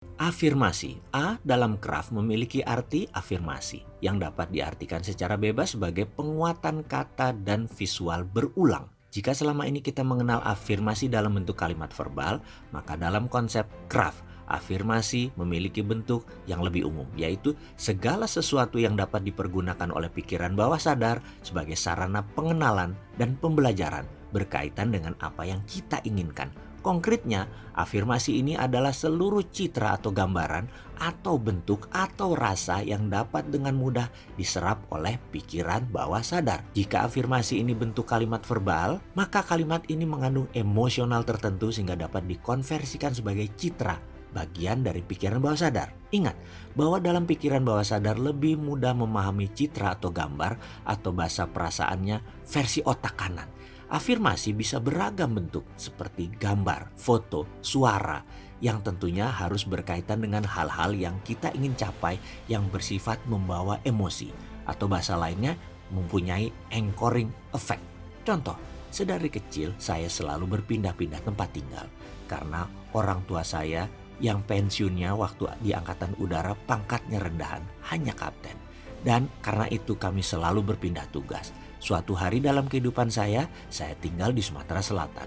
Afirmasi. A dalam Kraft memiliki arti afirmasi yang dapat diartikan secara bebas sebagai penguatan kata dan visual berulang. Jika selama ini kita mengenal afirmasi dalam bentuk kalimat verbal, maka dalam konsep Kraft, afirmasi memiliki bentuk yang lebih umum, yaitu segala sesuatu yang dapat dipergunakan oleh pikiran bawah sadar sebagai sarana pengenalan dan pembelajaran berkaitan dengan apa yang kita inginkan. Konkretnya, afirmasi ini adalah seluruh citra atau gambaran atau bentuk atau rasa yang dapat dengan mudah diserap oleh pikiran bawah sadar. Jika afirmasi ini bentuk kalimat verbal, maka kalimat ini mengandung emosional tertentu sehingga dapat dikonversikan sebagai citra, bagian dari pikiran bawah sadar. Ingat bahwa dalam pikiran bawah sadar lebih mudah memahami citra atau gambar atau bahasa perasaannya versi otak kanan. Afirmasi bisa beragam bentuk seperti gambar, foto, suara yang tentunya harus berkaitan dengan hal-hal yang kita ingin capai yang bersifat membawa emosi atau bahasa lainnya mempunyai anchoring effect. Contoh, sedari kecil saya selalu berpindah-pindah tempat tinggal karena orang tua saya yang pensiunnya waktu di Angkatan Udara pangkatnya rendahan, hanya kapten. Dan karena itu kami selalu berpindah tugas. Suatu hari dalam kehidupan saya tinggal di Sumatera Selatan.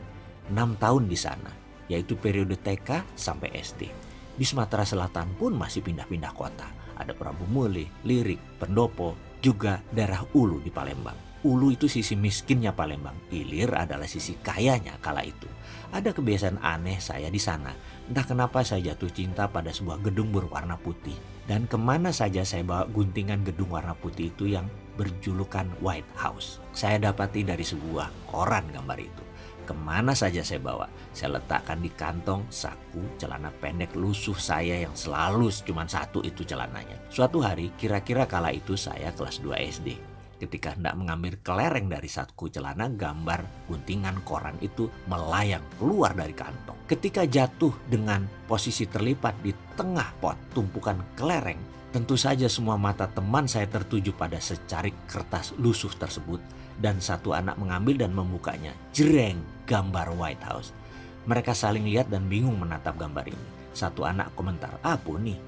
6 tahun di sana, yaitu periode TK sampai SD. Di Sumatera Selatan pun masih pindah-pindah kota. Ada Prabu Muli, Lirik, Pendopo, juga daerah Ulu di Palembang. Ulu itu sisi miskinnya Palembang, Ilir adalah sisi kayanya kala itu. Ada kebiasaan aneh saya di sana. Entah kenapa saya jatuh cinta pada sebuah gedung berwarna putih. Dan kemana saja saya bawa guntingan gedung warna putih itu yang berjulukan White House. Saya dapati dari sebuah koran gambar itu. Kemana saja saya bawa, saya letakkan di kantong, saku, celana pendek lusuh saya yang selalu cuma satu itu celananya. Suatu hari, kira-kira kala itu saya kelas 2 SD. Ketika hendak mengambil kelereng dari saku celana, gambar guntingan koran itu melayang keluar dari kantong. Ketika jatuh dengan posisi terlipat di tengah pot tumpukan kelereng, tentu saja semua mata teman saya tertuju pada secarik kertas lusuh tersebut dan satu anak mengambil dan membukanya. Jreng, gambar White House. Mereka saling lihat dan bingung menatap gambar ini. Satu anak komentar, "Apa nih?"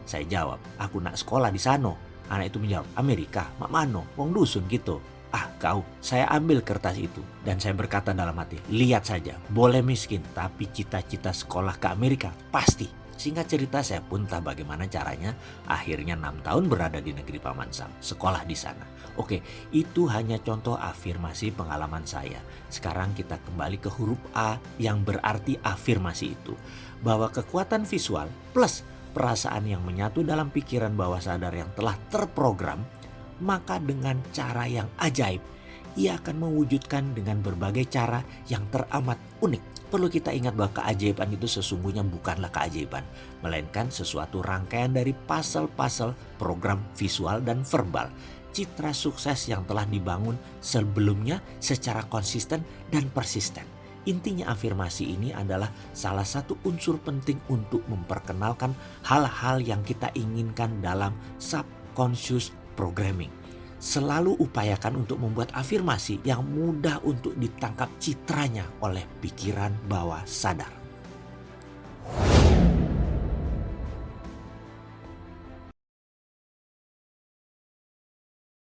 Saya jawab, "Aku nak sekolah di sana." Anak itu menjawab, "Amerika, mak mano, wong dusun gitu." "Ah kau," saya ambil kertas itu dan saya berkata dalam hati, "Lihat saja, boleh miskin tapi cita-cita sekolah ke Amerika pasti." Singkat cerita saya pun entah bagaimana caranya akhirnya 6 tahun berada di negeri Paman Sam, sekolah di sana. Oke, itu hanya contoh afirmasi pengalaman saya. Sekarang kita kembali ke huruf A yang berarti afirmasi itu. Bahwa kekuatan visual plus perasaan yang menyatu dalam pikiran bawah sadar yang telah terprogram, maka dengan cara yang ajaib, ia akan mewujudkan dengan berbagai cara yang teramat unik. Perlu kita ingat bahwa keajaiban itu sesungguhnya bukanlah keajaiban, melainkan sesuatu rangkaian dari puzzle-puzzle program visual dan verbal. Citra sukses yang telah dibangun sebelumnya secara konsisten dan persisten. Intinya afirmasi ini adalah salah satu unsur penting untuk memperkenalkan hal-hal yang kita inginkan dalam subconscious programming. Selalu upayakan untuk membuat afirmasi yang mudah untuk ditangkap citranya oleh pikiran bawah sadar.